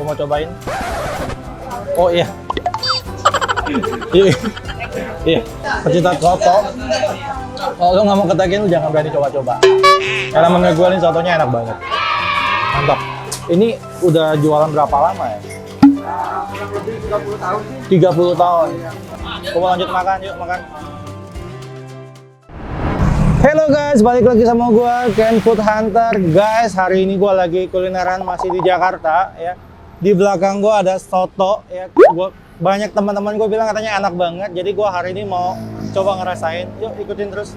Gue mau cobain. Oh iya. Iya. Iya. Pecinta soto. Kalau lu nggak mau ketagihan, lu jangan berani coba-coba. Karena menurut gue ini sotonya enak banget. Mantap. Ini udah jualan berapa lama ya? Lebih 30 tahun sih. 30 tahun. Gue mau lanjut makan, yuk makan. Hello guys, balik lagi sama gue Ken Food Hunter. Guys, hari ini gue lagi kulineran masih di Jakarta ya. Di belakang gue ada soto ya. Banyak teman-teman gue bilang katanya enak banget. Jadi gue hari ini mau coba ngerasain. Yuk ikutin terus.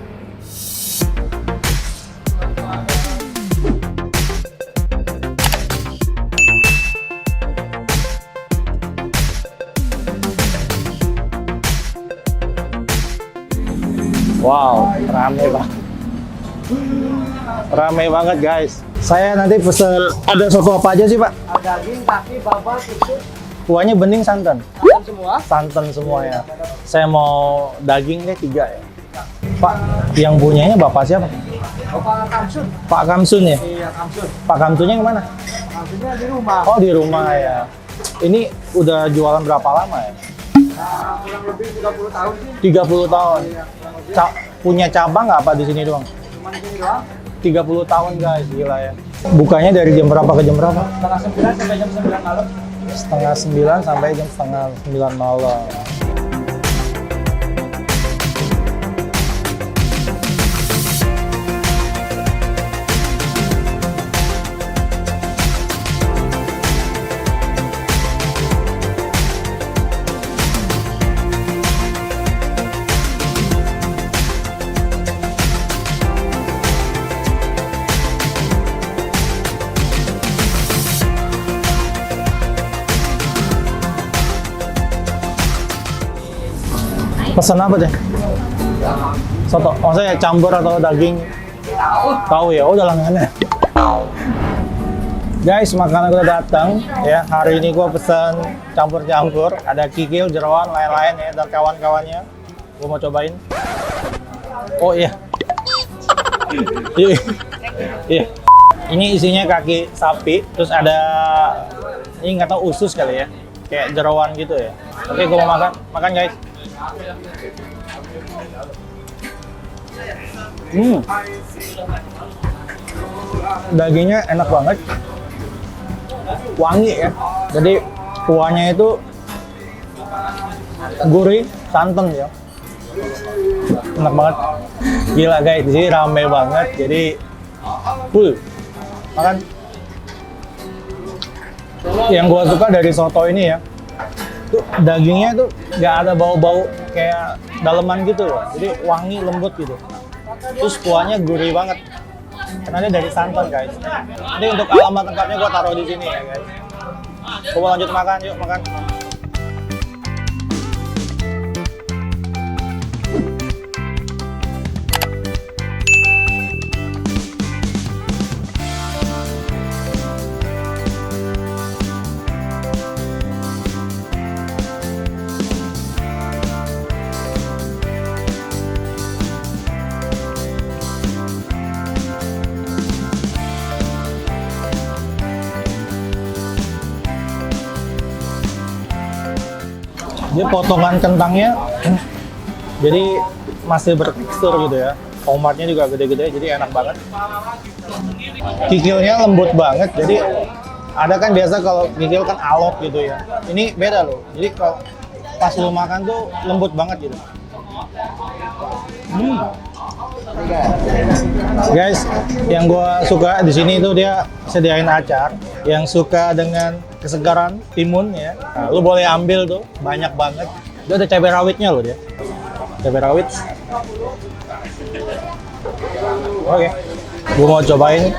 Wow, rame banget. Rame banget guys. Saya nanti pesen, ada soto apa aja sih Pak? Daging, kaki, bawah, susu, Kuahnya bening santan? semua. Santan semua ya. Saya mau daging deh 3 ya. Pak, yang punyanya Bapak siapa? Bapak Kamsun. Pak Kamsun ya? Iya, Kamsun. Pak Kamsunnya yang mana? Kamsunnya di rumah. Oh di rumah ya. Ini udah jualan berapa lama ya? Kurang lebih 30 tahun sih. 30 tahun. Punya cabang nggak apa di sini doang? Cuma di sini doang. 30 tahun guys, gila ya. Bukanya dari jam berapa ke jam berapa? Setengah 9 sampai jam 9 malam. Setengah 9 sampai jam setengah 9 malam. Pesan apa deh? Soto. Maksudnya campur atau daging? Tahu ya, udah langganan. Guys, makanan udah datang ya. Hari ini gua pesan campur-campur, ada kikil, jeroan, lain-lain ya dan kawan-kawannya. Gua mau cobain. Oh iya. Iya. Iya. Ini isinya kaki sapi, terus ada ini nggak tahu usus kali ya. Kayak jeroan gitu ya. Oke, gua mau makan. Makan guys. Dagingnya enak banget, wangi ya. Jadi kuahnya itu gurih, santan ya. Enak banget. Gila guys, di sini rame banget. Jadi full. Makan. Yang gua suka dari soto ini ya, tuh dagingnya tuh nggak ada bau-bau kayak daleman gitu loh. Jadi wangi, lembut gitu. Terus kuahnya gurih banget. Karena dia dari santan guys. Jadi untuk alamat tempatnya gua taruh di sini ya guys. Gua mau lanjut makan, yuk makan. Dia potongan kentangnya jadi masih bertekstur gitu ya. Tomatnya juga gede-gede, jadi enak banget. Kikilnya lembut banget, jadi ada kan biasa kalau kikil kan alot gitu ya. Ini beda loh, jadi kalau pas lu makan tuh lembut banget gitu. Guys, yang gua suka di sini tuh dia sediain acar. Yang suka dengan kesegaran timun ya, nah, lu boleh ambil tuh, banyak banget. Dia ada cabai rawitnya loh dia. Cabai rawit. Oke. Gua mau cobain.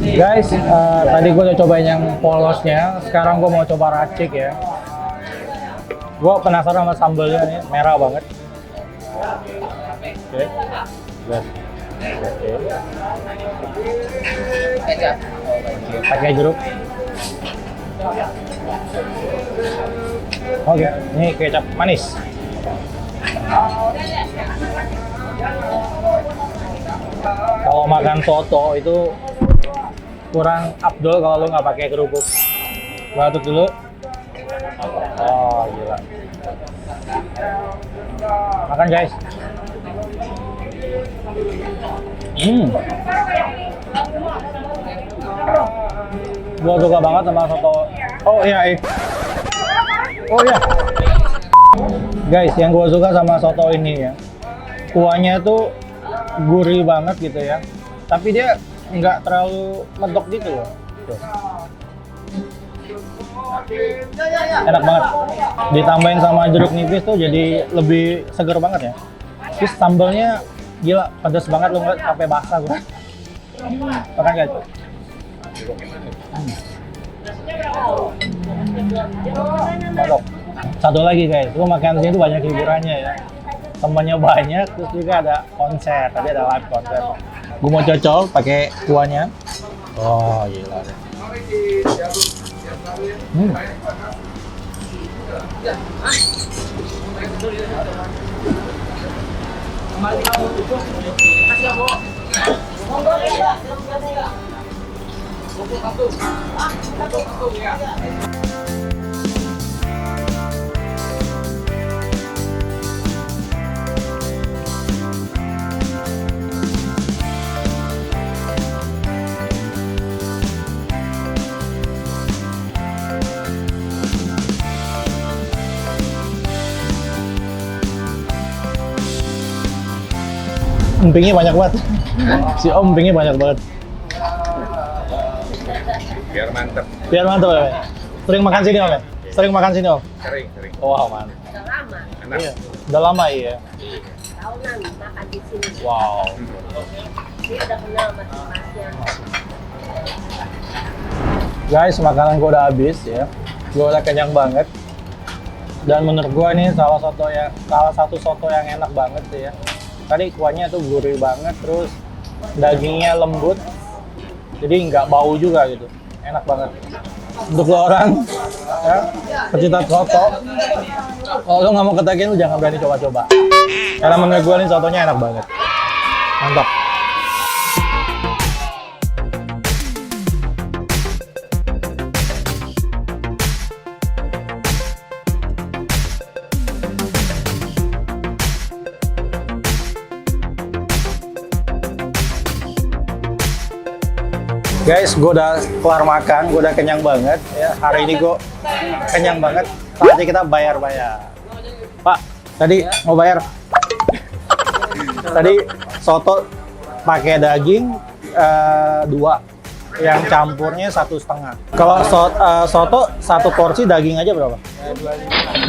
Guys, tadi gue udah cobain yang polosnya, sekarang gue mau coba racik ya. Gue penasaran sama sambelnya nih, merah banget. Oke, lihat. Pakai jeruk. Oke, ini kecap manis. Kalau makan soto itu kurang afdol kalau lu nggak pakai kerupuk. Gua aduk dulu. Oh, gila. Makan guys. Gua suka banget sama soto. Oh iya, oh iya. Guys, yang gua suka sama soto ini ya, kuahnya tuh gurih banget gitu ya. Tapi dia nggak terlalu medok gitu loh. Tuh. Enak banget. Ditambahin sama jeruk nipis tuh jadi lebih seger banget ya. Terus sambalnya gila, pedas banget, lu nggak sampai basah gua. Makan guys. Mantap. Satu lagi guys, lu makan sini tuh banyak hiburannya ya. Temennya banyak, terus juga ada konser. Tadi ada live konser. Gue mau cocol pakai kuahnya. Oh gila deh. Empingnya banyak banget. Si Om empingnya banyak banget. Biar mantep. Biar mantap ya. Sering makan sini Om ya? Sering makan sini Om? Sering. Wow, mantap. Udah lama, Enak. Iya. Udah lama iya. tahunan makan di sini. Wow. Dia udah kenal masing-masing. Guys, makanan gua udah habis ya. Gua udah kenyang banget. Dan menurut gua ini salah satu soto yang enak banget sih ya. Tadi kuahnya tuh gurih banget, terus dagingnya lembut. Jadi nggak bau juga gitu. Enak banget. Untuk lo orang ya, pecinta soto, kalau lo nggak mau ketagihan, lo jangan berani coba-coba. Karena menurut gua ini sotonya enak banget. Mantap. Guys, gue udah kelar makan, gue udah kenyang banget ya. Hari ini gue kenyang banget. Saatnya kita bayar-bayar. Pak, tadi mau bayar? Tadi soto pakai daging 2, yang campurnya 1,5. Kalau soto satu porsi daging aja berapa? 25.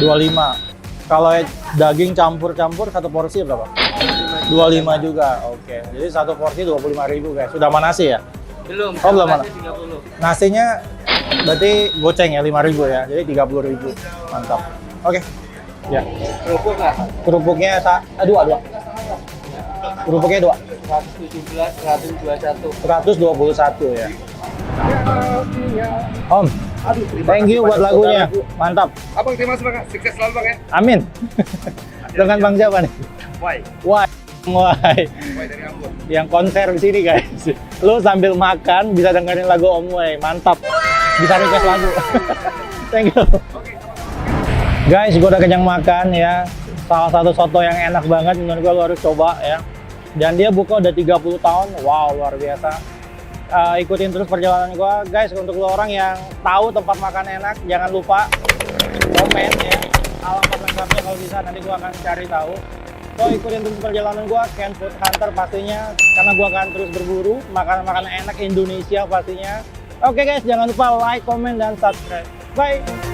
Kalau daging campur-campur satu porsi berapa? 25 juga. Oke. Jadi satu porsi 25.000 guys. Sudah mana nasi ya? Belum. Oh, belum mana? 30. Nasinya berarti goceng ya 5.000 ya. Jadi 30.000. Mantap. Oke. Ya. Kerupuk nggak? Kerupuknya dua. Kerupuknya 2. 117, 121. 121 ya. Om, thank you buat lagunya. Mantap. Abang terima kasih Bang. Sukses selalu Bang ya. Amin. Dengan Bang siapa nih? Why? Wah. Why dari Ambon. Yang konser di sini guys. Lu sambil makan bisa dengerin lagu Om Wai. Mantap. Bisa request lagu. Thank you. Guys, gue udah kenyang makan ya. Salah satu soto yang enak banget menurut gue, lu harus coba ya. Dan dia buka udah 30 tahun. Wow, luar biasa. Ikutin terus perjalanan gue guys. Untuk lo orang yang tahu tempat makan enak, jangan lupa komen ya alamat lengkapnya kalau bisa, nanti gue akan cari tahu. So ikutin terus perjalanan gue, Ken Food Hunter pastinya, karena gue akan terus berburu makanan-makanan enak Indonesia pastinya. Oke guys, jangan lupa like, komen, dan subscribe. Bye!